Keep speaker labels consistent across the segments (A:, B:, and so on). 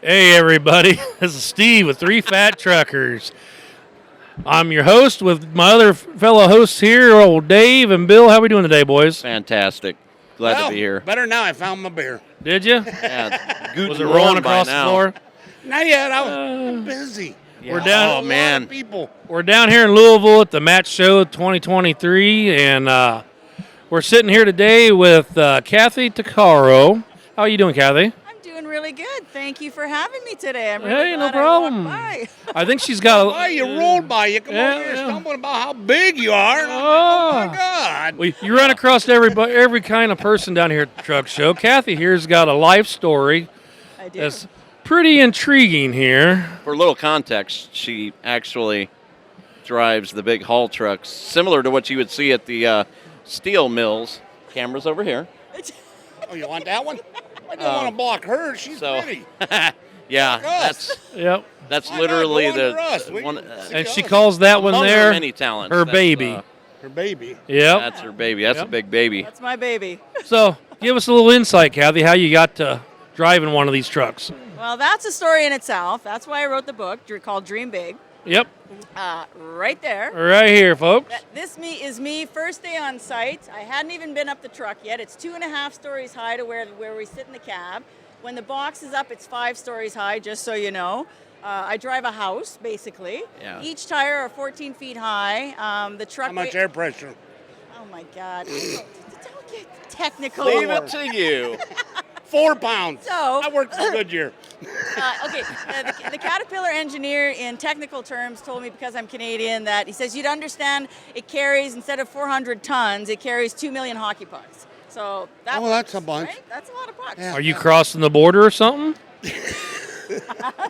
A: Hey, everybody. This is Steve with Three Fat Truckers. I'm your host with my other fellow hosts here, old Dave and Bill. How we doing today, boys?
B: Fantastic. Glad to be here.
C: Better now. I found my beer.
A: Did you?
B: Yeah,
A: Was it rolling across the floor?
C: Not yet. I was busy.
B: Yeah.
A: We're down.
B: Oh,
C: A lot
B: man.
C: of people.
A: We're down here in Louisville at the Match Show 2023, and we're sitting here today with Kathy Tuccaro. How are you doing, Kathy?
D: I'm doing really good. Thank you for having me today. I'm really
A: Hey,
D: glad
A: no
D: I walked
A: problem.
D: by.
A: I think she's got
C: Why you rolled by? You come
A: Yeah,
C: over here
A: yeah.
C: stumbling about how big you are. And I'm like,
A: Oh.
C: oh my God.
A: You run across every kind of person down here at the truck show. Kathy here's got a life story
D: I do.
A: that's pretty intriguing here.
B: For a little context, she actually drives the big haul trucks, similar to what you would see at the steel mills. Cameras over here.
C: Oh, you want that one? I don't want to block her. She's
B: So,
C: pretty.
B: yeah,
C: Block us.
A: Yep.
B: that's
C: Why not?
B: literally
C: Go
B: the
C: under us. We
B: one.
C: can-
A: And she calls that one
B: among
A: there
B: her many talents.
A: her
B: that's,
A: baby.
C: Her baby.
A: Yep.
B: That's her baby. That's
A: Yep.
B: a big baby.
D: That's my baby.
A: So give us a little insight, Kathy, how you got to driving one of these trucks.
D: Well, that's a story in itself. That's why I wrote the book called Dream Big.
A: Yep.
D: Right there.
A: Right here, folks.
D: This is me first day on site. I hadn't even been up the truck yet. It's 2.5 stories high to where we sit in the cab. When the box is up, it's 5 stories high, just so you know. I drive a house, basically.
B: Yeah.
D: Each tire are 14 feet high. The truck.
C: How much air pressure?
D: Oh my God! Don't get technical.
B: Leave it to you.
C: 4 pounds.
D: So-
C: I worked for Goodyear.
D: The Caterpillar engineer, in technical terms, told me, because I'm Canadian, that he says you'd understand it carries, instead of 400 tons, it carries 2 million hockey pucks. So that
C: Oh, that's
D: works,
C: a bunch.
D: Right? That's a lot of pucks.
C: Yeah.
A: Are you crossing the border or something?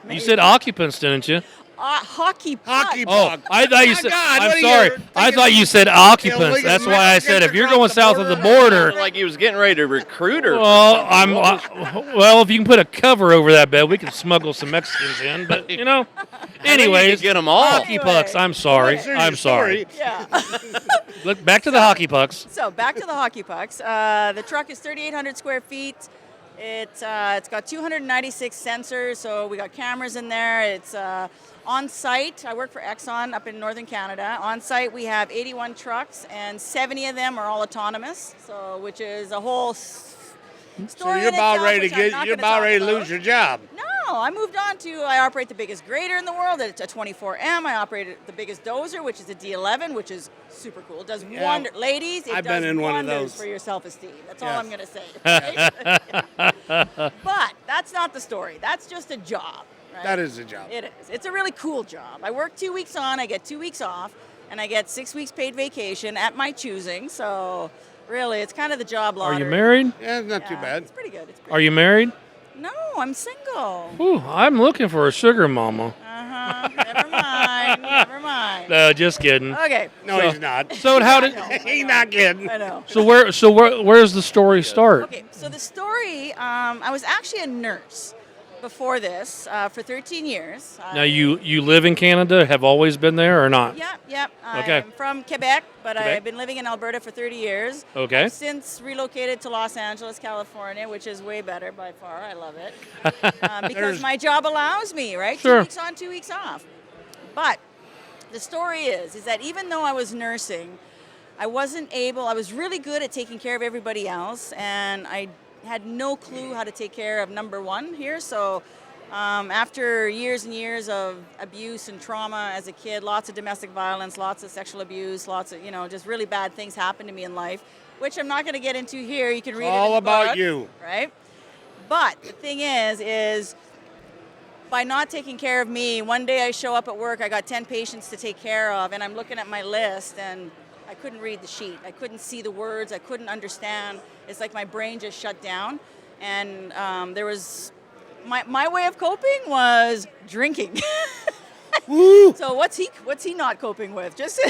A: You said occupants, didn't you?
D: Hockey pucks.
C: Hockey
A: Oh,
C: puck.
A: I thought you
C: My
A: said.
C: God,
A: I'm
C: what are you
A: sorry. I
C: thinking
A: thought you said occupants.
C: illegal
A: That's why I said if you're going
C: Mexicans
A: south
C: across
A: of the
C: the
A: border.
B: Like he was getting ready to recruit her. for
A: Well,
B: something.
A: well, if you can put a cover over that bed, we can smuggle some Mexicans in. But you know, anyways,
B: get them all.
A: hockey pucks. I'm sorry.
C: Let's hear
A: I'm
C: your
A: sorry.
C: story.
D: Yeah.
A: Look back to the hockey pucks.
D: So back to the hockey pucks. The truck is 3,800 square feet. It's got 296 sensors, so we got cameras in there. It's on site. I work for Exxon up in northern Canada. On site, we have 81 trucks, and 70 of them are all autonomous. So, which is a whole story.
C: So you're
D: in
C: about
D: itself,
C: ready to
D: which I'm
C: get.
D: not
C: You're
D: gonna
C: about
D: talk
C: ready to
D: about.
C: lose your job.
D: No, I moved on to, I operate the biggest grader in the world. It's a 24M. I operate the biggest dozer, which is a D11, which is super cool. It does
C: Yeah.
D: wonder, ladies, it
C: I've
D: does
C: been in one of
D: wonders
C: those.
D: for your self-esteem. That's all
C: Yes.
D: I'm going to say. right? But that's not the story. That's just a job. Right?
C: That is a job.
D: It is. It's a really cool job. I work 2 weeks on, I get 2 weeks off, and I get 6 weeks paid vacation at my choosing. So really, it's kind of the job
A: Are
D: lottery.
A: you married?
C: Yeah, it's not too
D: Yeah,
C: bad.
D: It's pretty good. It's pretty
A: Are you married?
D: No, I'm single.
A: Ooh, I'm looking for a sugar mama.
D: Never mind. Never mind.
A: No, just kidding.
D: Okay.
C: No,
A: So-
C: he's not.
A: So how did?
C: He's not kidding.
D: I know.
A: Where's the story start?
D: Okay, so the story, I was actually a nurse before this for 13 years.
A: Now you live in Canada, have always been there or not?
D: Yep.
A: Okay.
D: I'm from Quebec, but
A: Quebec.
D: I've been living in Alberta for 30 years.
A: Okay.
D: I've since relocated to Los Angeles, California, which is way better by far. I love it. Because
C: There's-
D: my job allows me, right?
A: Sure.
D: 2 weeks on, 2 weeks off. But the story is that even though I was nursing, I was really good at taking care of everybody else, and I had no clue how to take care of number one here. So after years and years of abuse and trauma as a kid, lots of domestic violence, lots of sexual abuse, lots of, just really bad things happened to me in life, which I'm not going to get into here. You can read it in
C: All
D: the
C: about
D: book,
C: you.
D: right? But the thing is by not taking care of me, one day I show up at work, I got 10 patients to take care of, and I'm looking at my list, and I couldn't read the sheet. I couldn't see the words. I couldn't understand. It's like my brain just shut down. And there was, my way of coping was drinking.
C: Woo!
D: So what's he not coping with? Just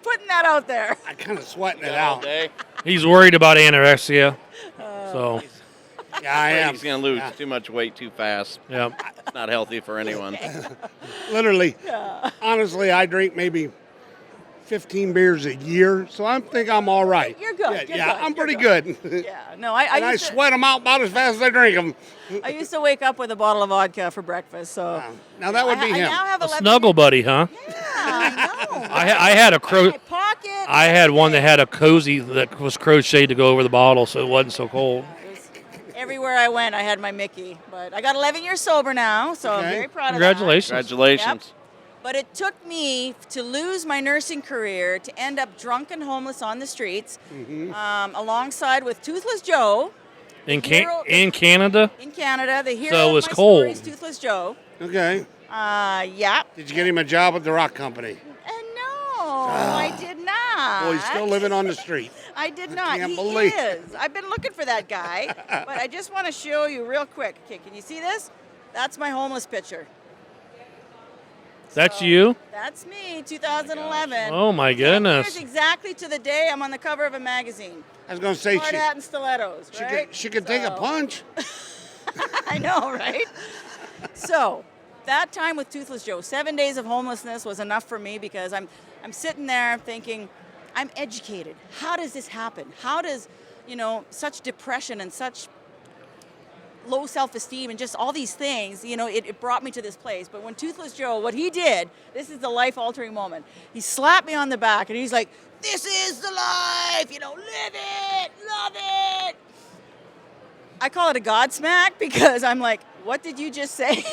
D: putting that out there.
C: I'm kind of sweating it
B: all
C: out.
B: day.
A: He's worried about anorexia. So
C: Yeah, I am.
B: He's going to lose
C: Yeah.
B: too much weight too fast.
A: yeah.
B: It's not healthy for anyone.
C: Literally. Honestly, I drink maybe 15 beers a year, so I think I'm all right.
D: You're good.
C: Yeah,
D: You're good.
C: I'm
D: You're
C: pretty good.
D: Yeah, no, I
C: And I
D: used to,
C: sweat them out about as fast as I drink them.
D: I used to wake up with a bottle of vodka for breakfast. So
C: Now that would be
D: I
C: him.
D: now have
A: A
D: 11
A: snuggle buddy, huh?
D: Yeah, I know.
A: I had a
D: In my pocket.
A: I had one that had a cozy that was crocheted to go over the bottle, so it wasn't so cold.
D: It was- everywhere I went, I had my Mickey. But I got 11 years sober now, so I'm
C: Okay.
D: very proud of
A: Congratulations.
B: Congratulations.
D: Yep. But it took me to lose my nursing career to end up drunk and homeless on the streets, alongside with Toothless Joe
A: In
D: Hero-
A: in Canada,
D: in Canada. The hero
A: So it
D: of
A: was
D: my
A: cold.
D: stories, Toothless Joe.
C: Okay.
D: Yeah.
C: Did you get him a job at the rock company?
D: No, I did not.
C: Boy, he's still living on the street.
D: I did not.
C: can't
D: He
C: believe-
D: is. I've been looking for that guy, but I just want to show you real quick. Okay, can you see this? That's my homeless picture.
A: that's
D: So,
A: you?
D: That's me, 2011.
A: Oh my
D: 10
A: goodness.
D: years exactly to the day I'm on the cover of a magazine.
C: I was going to say
D: Hard hat and stilettos, right?
C: she could take a
D: So-
C: punch.
D: I know, right? So that time with Toothless Joe, 7 days of homelessness was enough for me because I'm sitting there thinking, I'm educated. How does this happen? How does, such depression and such low self-esteem and just all these things, it brought me to this place. But when Toothless Joe, what he did, this is the life-altering moment. He slapped me on the back and he's like, this is the life, live it, love it. I call it a Godsmack because I'm like, what did you just say?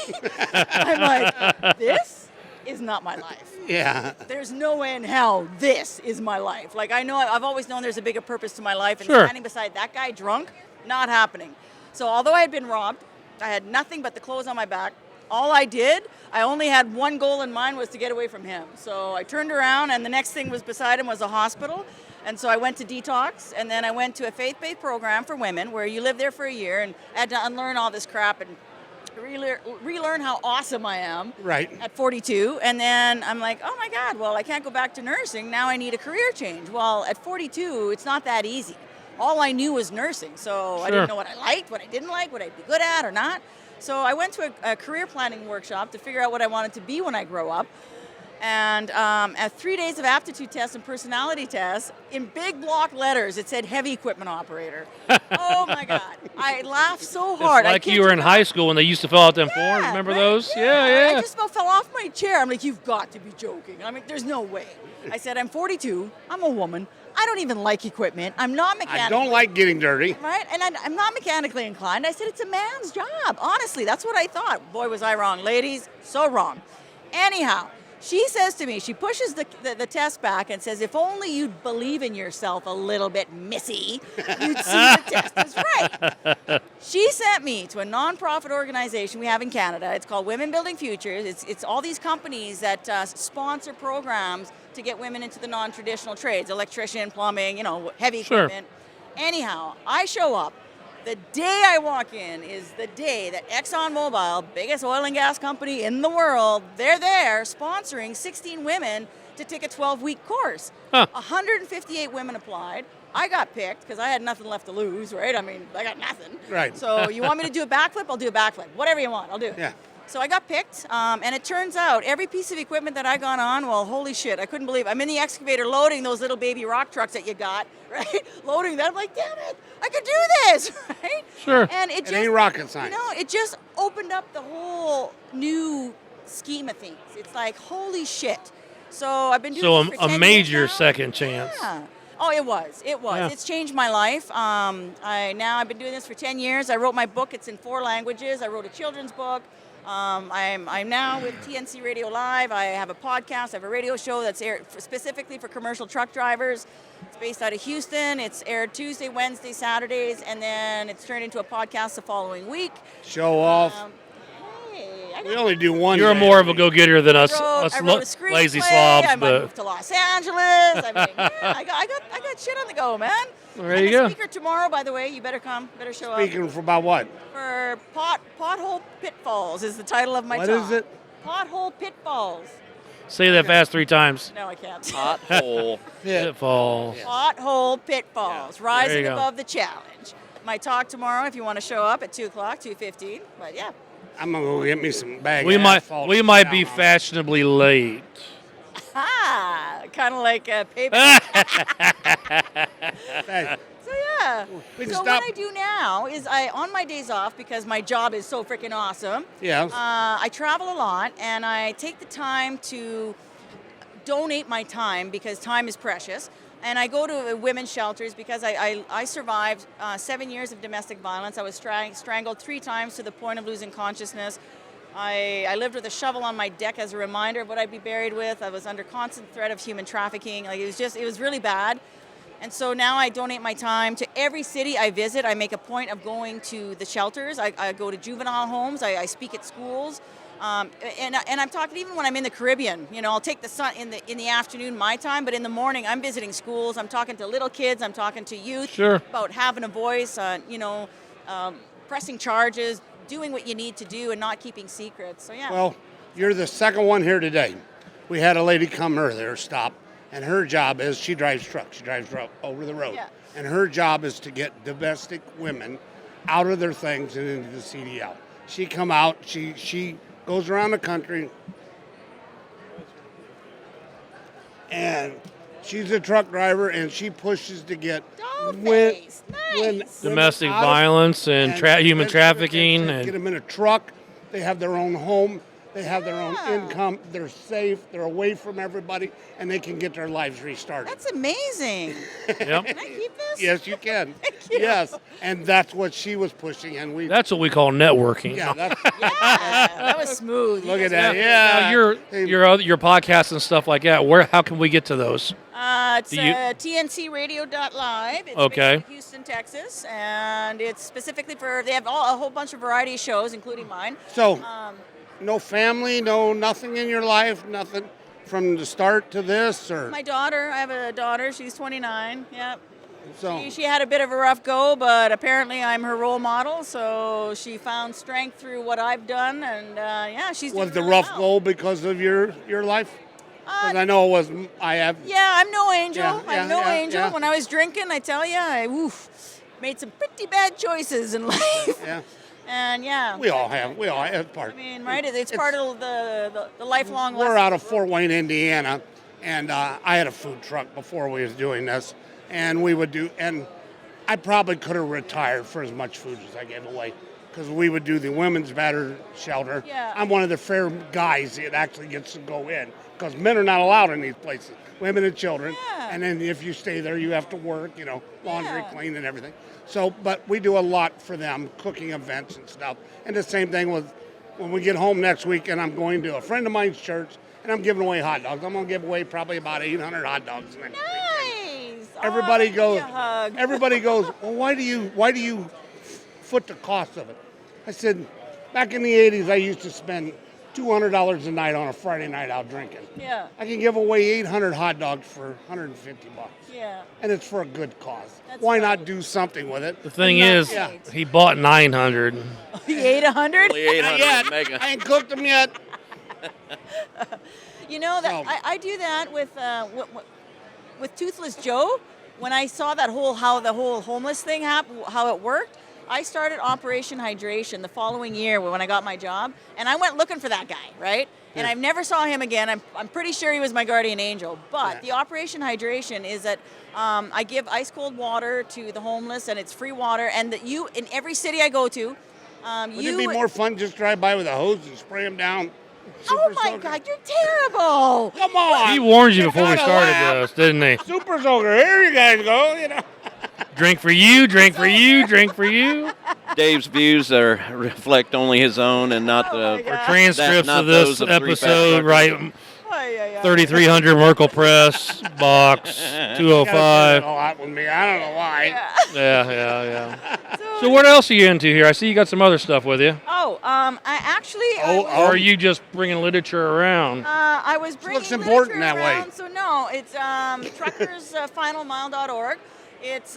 D: I'm like, this is not my life.
C: Yeah.
D: There's no way in hell this is my life. Like, I've always known there's a bigger purpose to my life, and
A: Sure.
D: standing beside that guy drunk, not happening. So although I had been robbed, I had nothing but the clothes on my back. All I did, I only had one goal in mind, was to get away from him. So I turned around, and the next thing was beside him was a hospital. And so I went to detox, and then I went to a faith-based program for women where you live there for a year, and I had to unlearn all this crap and relearn how awesome I am.
C: Right.
D: At 42, and then I'm like, oh my God, well, I can't go back to nursing. Now I need a career change. Well, at 42, it's not that easy. All I knew was nursing, so I
A: Sure.
D: didn't know what I liked, what I didn't like, what I'd be good at or not. So I went to a career planning workshop to figure out what I wanted to be when I grow up. And at 3 days of aptitude tests and personality tests, in big block letters, it said heavy equipment operator. Oh my God. I laughed so hard.
A: It's
D: I
A: like
D: kid
A: you were in
D: not.
A: high school when they used to fill out them forms.
D: Yeah,
A: Remember
D: right?
A: those?
D: I
A: Yeah.
D: just about fell off my chair. I'm like, you've got to be joking. I mean, there's no way. I said, I'm 42. I'm a woman. I don't even like equipment. I'm not
C: I
D: mechanical.
C: don't like getting dirty.
D: Right? And I'm not mechanically inclined. I said, it's a man's job. Honestly, that's what I thought. Boy, was I wrong. Ladies, so wrong. Anyhow, she says to me, she pushes the test back and says, if only you'd believe in yourself a little bit, missy, you'd see the test is right. She sent me to a nonprofit organization we have in Canada. It's called Women Building Futures. It's all these companies that sponsor programs to get women into the non-traditional trades, electrician, plumbing, heavy
A: Sure.
D: equipment. Anyhow, I show up. The day I walk in is the day that ExxonMobil, biggest oil and gas company in the world, they're there sponsoring 16 women to take a 12-week course.
A: Huh.
D: 158 women applied. I got picked because I had nothing left to lose, right? I mean, I got nothing.
C: Right.
D: So you want me to do a backflip? I'll do a backflip. Whatever you want, I'll do it.
C: Yeah.
D: So I got picked, and it turns out every piece of equipment that I got on, well, holy shit, I couldn't believe it. I'm in the excavator loading those little baby rock trucks that you got, right? Loading that. I'm like, damn it, I could do this, right?
A: Sure.
D: And it just,
C: ain't rocket science.
D: it just opened up the whole new scheme of things. It's like, holy shit. So I've been doing
A: So
D: this for
A: a
D: 10
A: major
D: years now.
A: second chance.
D: Yeah. Oh, it was.
A: Yeah.
D: It's changed my life. I've been doing this for 10 years. I wrote my book. It's in 4 languages. I wrote a children's book. I'm now with TNC Radio Live. I have a podcast. I have a radio show that's aired specifically for commercial truck drivers. It's based out of Houston. It's aired Tuesday, Wednesday, Saturdays, and then it's turned into a podcast the following week.
C: Show off.
D: Hey, I
C: We
D: got
C: only do one.
A: You're
C: day.
A: more of a go-getter than us,
D: I wrote a screenplay.
A: lazy slobs.
D: I
A: But
D: moved to Los Angeles. I mean, yeah, I got shit on the go, man.
A: There
D: I'm
A: you
D: a
A: go.
D: speaker tomorrow, by the way. You better come. Better show
C: Speaking for about what?
D: up. For Pothole Pitfalls is the title of my
C: What
D: talk.
C: is it?
D: Pothole Pitfalls.
A: say that fast 3 times.
D: No, I can't.
B: Pothole.
A: Pitfalls.
D: Pothole Pitfalls.
A: There
D: Rising
A: you go.
D: above the challenge. My talk tomorrow, if you want to show up at 2 o'clock, 2:15. But yeah.
C: I'm gonna go get me some bag.
A: We
C: of
A: might
C: asphalt
A: we
C: to
A: might
C: sit
A: be
C: down on.
A: fashionably late.
D: Kind of like payback.
C: Hey,
D: So yeah.
C: We can
D: So
C: stop.
D: what I do now is on my days off, because my job is so freaking awesome.
C: Yes.
D: I travel a lot, and I take the time to donate my time, because time is precious. And I go to women's shelters because I survived 7 years of domestic violence. I was strangled 3 times to the point of losing consciousness. I lived with a shovel on my deck as a reminder of what I'd be buried with. I was under constant threat of human trafficking. Like, it was really bad. And so now I donate my time to every city I visit. I make a point of going to the shelters. I go to juvenile homes. I speak at schools. And I'm talking even when I'm in the Caribbean. You know, I'll take the sun in the afternoon my time, but in the morning I'm visiting schools. I'm talking to little kids. I'm talking to youth about having a voice. Pressing charges, doing what you need to do, and not keeping secrets. So yeah.
C: Well, you're the second one here today. We had a lady come earlier, stop, and her job is she drives trucks. She drives over the road.
D: Yeah.
C: And her job is to get domestic women out of their things and into the CDL. She come out, she goes around the country, and she's a truck driver, and she pushes to get
D: Dollface. Nice.
A: Domestic violence and human trafficking.
C: Get
A: And
C: them in a truck. They have their own home. They have their own income. They're safe. They're away from everybody, and they can get their lives restarted.
D: That's amazing.
A: yep.
D: Can I keep this?
C: Yes, you can.
D: Thank you.
C: Yes, and that's what she was pushing, and we.
A: That's what we call networking.
C: Yeah, that's.
D: Yeah, that was smooth. You
C: Look at
D: guys
C: that.
D: were-
A: Now,
C: Yeah.
A: your podcasts and stuff like that. How can we get to those?
D: It's
A: Do you-
D: tncradio.live. It's
A: Okay.
D: based in Houston, Texas, and it's specifically they have a whole bunch of variety shows, including mine.
C: So, no family, no nothing in your life, nothing from the start to this, or
D: My daughter, I have a daughter. She's 29. Yep.
C: so.
D: She had a bit of a rough go, but apparently I'm her role model. So she found strength through what I've done, and she's doing
C: Was the
D: really
C: rough
D: well.
C: goal because of your life? Because I know it was. I have.
D: Yeah, I'm no angel.
C: Yeah,
D: I'm no
C: yeah,
D: angel.
C: yeah.
D: When I was drinking, I tell you, I made some pretty bad choices in life.
C: Yeah.
D: And yeah.
C: We all have. We all have. It's part.
D: I mean, right? It's part of the lifelong lesson.
C: We're out of Fort Wayne, Indiana, and I had a food truck before we was doing this, and we would do. And I probably could have retired for as much food as I gave away, because we would do the women's battered shelter.
D: Yeah.
C: I'm one of the fair guys that actually gets to go in, because men are not allowed in these places. Women and children.
D: Yeah.
C: And then if you stay there, you have to work. Laundry,
D: Yeah.
C: clean, and everything. So, but we do a lot for them, cooking events and stuff. And the same thing with when we get home next week, and I'm going to a friend of mine's church, and I'm giving away hot dogs. I'm going to give away probably about 800 hot dogs next week.
D: Nice.
C: Everybody
D: give
C: goes.
D: me a hug.
C: Everybody goes. Well, why do you foot the cost of it? I said, back in the '80s, I used to spend $200 a night on a Friday night out drinking.
D: Yeah.
C: I can give away 800 hot dogs for $150,
D: Yeah.
C: and it's for a good cause.
D: That's
C: Why
D: right.
C: not do something with it?
A: The thing
C: And not-
A: is,
C: yeah.
A: he bought 900.
D: You ate 100?
B: Only
C: Not
B: 800
C: yet.
B: mega.
C: I ain't cooked them yet.
D: You know that
C: So-
D: I do that with Toothless Joe. When I saw how the whole homeless thing happened, how it worked, I started Operation Hydration the following year when I got my job, and I went looking for that guy, right? And I never saw him again. I'm pretty sure he was my guardian angel. But
C: Yeah.
D: the Operation Hydration is that I give ice cold water to the homeless, and it's free water. And that in every city I go to,
C: Wouldn't it be more fun just drive by with a hose and spray them down?
D: Oh
C: Super
D: my
C: soaker?
D: God, you're terrible!
C: Come on!
A: He warned you before we
C: gotta
A: started
C: laugh.
A: this, didn't he?
C: Super soaker, here you guys go.
A: Drink for you, drink for you, drink for you.
B: Dave's views reflect only his own and not
D: Oh my
B: the.
D: God.
A: Transcripts
B: Not
A: of this
B: those of Three Fat
A: episode,
B: Truckers.
A: right?
D: Ay, ay, ay.
A: 3300 Merkle Press, box
C: Gotta
A: 205.
C: do it a lot with me. I don't know why.
D: Yeah.
A: Yeah. So what else are you into here? I see you got some other stuff with you.
D: I actually.
C: Oh,
D: I
A: Or
D: was,
A: are you just bringing literature around?
D: I was bringing
C: looks important
D: literature
C: that way.
D: around, so no, it's truckersfinalmile.org. It's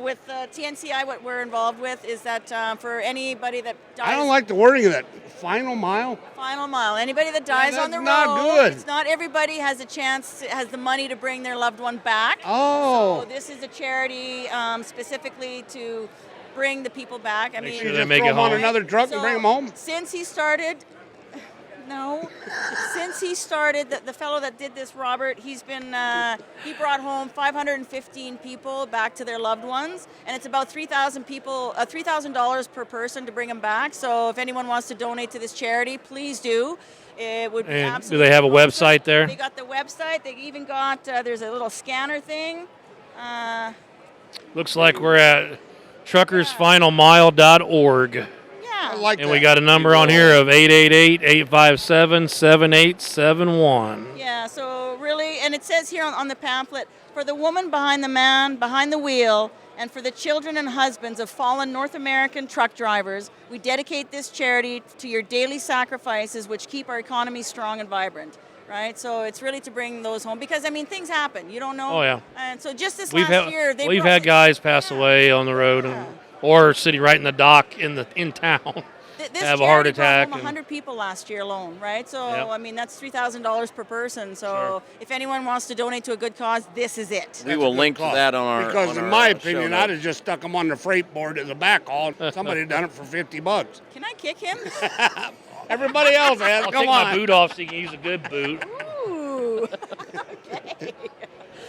D: with TNCI. What we're involved with is that for anybody that dies.
C: I don't like the wording of that. Final mile?
D: Final mile. Anybody that dies on the road.
C: that's not good.
D: It's not everybody has a chance, has the money to bring their loved one back.
C: Oh.
D: So this is a charity specifically to bring the people back. I mean,
A: sure
C: You
A: they
C: just
A: make
C: throw
A: it
C: them on
A: home.
C: another truck and bring them home?
D: Since he started No. Since he started, the fellow that did this, Robert, he brought home 515 people back to their loved ones, and it's about 3,000 people, $3,000 per person to bring them back. So if anyone wants to donate to this charity, please do. It would be
A: And do
D: absolutely
A: they have a
D: awesome.
A: website there?
D: They got the website. They even got, there's a little scanner thing.
A: Looks like we're at truckersfinalmile.org.
D: Yeah.
C: I like
A: And
C: that.
A: we got a number on here of 888-857-7871.
D: Yeah, so really, and it says here on the pamphlet, for the woman behind the man behind the wheel, and for the children and husbands of fallen North American truck drivers, we dedicate this charity to your daily sacrifices which keep our economy strong and vibrant. Right? So it's really to bring those home because, I mean, things happen. You don't know.
A: Oh, yeah.
D: And so just this
A: We've
D: last year,
A: we've had guys pass away on the road or sitting right in the dock in town.
D: This
A: have a heart
D: charity brought
A: attack
D: home
A: and-
D: 100 people last year alone, right? So,
A: Yep.
D: I mean, that's $3,000 per person. So
A: Sure.
D: if anyone wants to donate to a good cause, this is it.
B: We will link to
C: Cause.
B: that on our
C: Because
B: on
C: in
B: our,
C: my
B: show
C: opinion,
B: notes.
C: I'd have just stuck them on the freight board as a backhaul. Somebody done it for $50.
D: Can I kick him?
C: Everybody else has.
A: I'll
C: Come
A: take my
C: on.
A: boot off so you can use a good boot.
D: Ooh.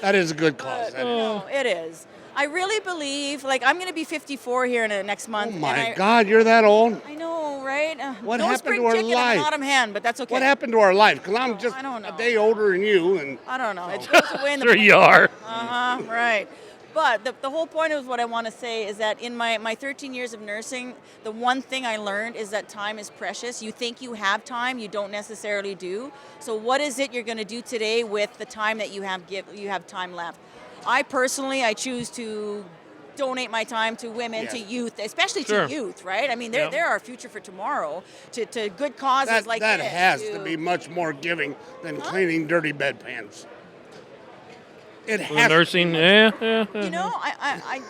C: That is a good cause. That is.
D: No, it is. I really believe, like, I'm going to be 54 here in the next month.
C: Oh my
D: and
C: God, you're that old.
D: I know, right?
C: What
D: no
C: happened
D: spring
C: to our
D: chicken, I'm
C: life?
D: an autumn hen, but that's okay.
C: What happened to our life? Because I'm just
D: I don't
C: a
D: know.
C: day older than you, and
D: I don't know. It goes away in the
A: There you are.
D: Uh-huh, right. But the whole point of what I want to say is that in my 13 years of nursing, the one thing I learned is that time is precious. You think you have time, you don't necessarily do. So what is it you're going to do today with the time that you have time left? I choose to donate my time to women, to youth, especially
A: Sure.
D: to youth, right? I mean,
A: Yep.
D: they're our future for tomorrow, to good causes like
C: that
D: this.
C: has to be much more giving than cleaning dirty bedpans. It
A: For
C: has
A: nursing,
C: to be
A: yeah.
D: You know, I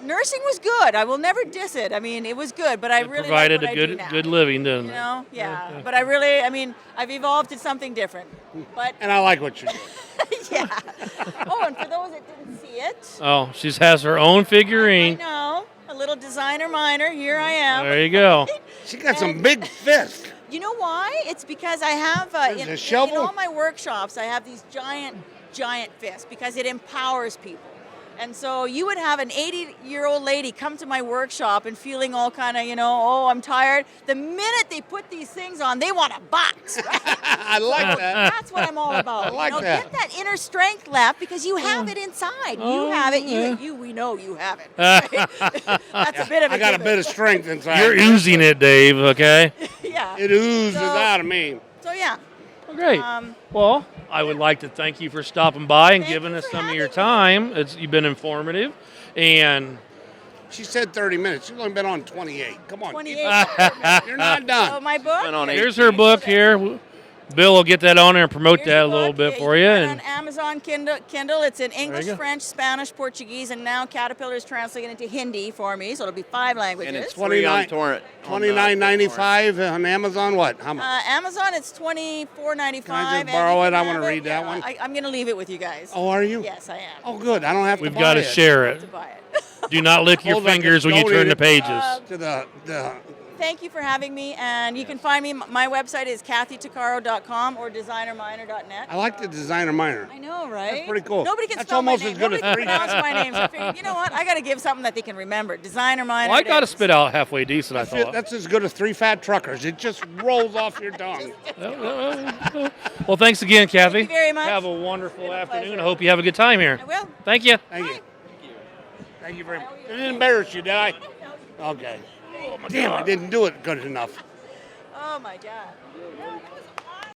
D: nursing was good. I will never diss it. I mean, it was good, but I
A: It
D: really
A: provided
D: like
A: a
D: what I do
A: good
D: now.
A: good living, didn't
D: You
A: it?
D: know, yeah. But I've evolved to something different. But
C: and I like what you're doing.
D: yeah. Oh, and for those that didn't see it,
A: Oh, she has her own
D: I
A: figurine.
D: know a little designer minor. Here I am.
A: There you go.
C: She got some
D: And-
C: big fists.
D: You know why? It's because I have
C: There's
D: in
C: a shovel?
D: all my workshops, I have these giant fists because it empowers people. And so you would have an 80-year-old lady come to my workshop and feeling all kind of, oh, I'm tired. The minute they put these things on, they want a box, right?
C: I like that.
D: That's what I'm all about.
C: I like that.
D: Get that inner strength left because you have it inside. You have it. We know you have it. Right? That's a bit of a
C: I got a
D: given.
C: bit of strength inside.
A: You're oozing it, Dave, okay?
D: Yeah.
C: It oozes
D: So-
C: out of me.
D: So yeah.
A: Well, great. Well, I would like to thank you for stopping by and
D: Thank
A: giving
D: you
A: us
D: for
A: some of your
D: having
A: time. You've been informative. And
C: She said 30 minutes. She's only been on 28. Come on.
D: 28.
C: You're not
D: So
C: done.
D: my book.
B: Been on
A: here's her book here. Bill will get that on there and promote
D: Here's
A: that a
D: the
A: little
D: book.
A: bit
D: Yeah,
A: for
D: you
A: you.
D: can get it
A: And
D: on Amazon Kindle. It's in English,
A: go.
D: French, Spanish, Portuguese, and now Caterpillar is translating it into Hindi for me, so it'll be 5 languages.
B: And it's free on
C: 29
B: torrent.
C: $29.95 on Amazon. What? How much?
D: Amazon, it's $24.95.
C: Can I just
D: and
C: borrow
D: you
C: it?
D: can
C: I
D: have
C: wanna read that one.
D: I'm going to leave it with you guys.
C: Oh, are you?
D: Yes, I am.
C: Oh, good. I don't have
A: we've
C: to buy
A: got to
C: it.
A: share
D: To
A: it.
D: buy it.
A: Do not lick your
C: Hold like
A: fingers
C: it's
A: when you turn the
C: donated.
A: pages.
C: To the
D: Thank you for having me, and you can find me. My website is kathytuccaro.com or designerminor.net.
C: I like the designer minor.
D: I know, right?
C: That's pretty cool.
D: Nobody can
C: That's
D: spell
C: almost
D: my name.
C: as good as
D: Nobody can
C: 3D.
D: pronounce my name. So I figured, you know what? I got to give something that they can remember. Designer minor.
A: Well, I
D: it
A: got to
D: is.
A: spit out halfway decent, I thought.
C: That's as good as 3 fat truckers. It just rolls off your tongue.
A: Well, thanks again, Kathy.
D: you very much.
A: Have a wonderful
D: Been a
A: afternoon.
D: pleasure.
A: I hope you have a good time here.
D: I will.
A: Thank you.
C: Thank
D: Bye.
C: you. Thank you very much. I didn't embarrass you, did I? Okay. Damn, I didn't do it good enough.
D: Oh my God.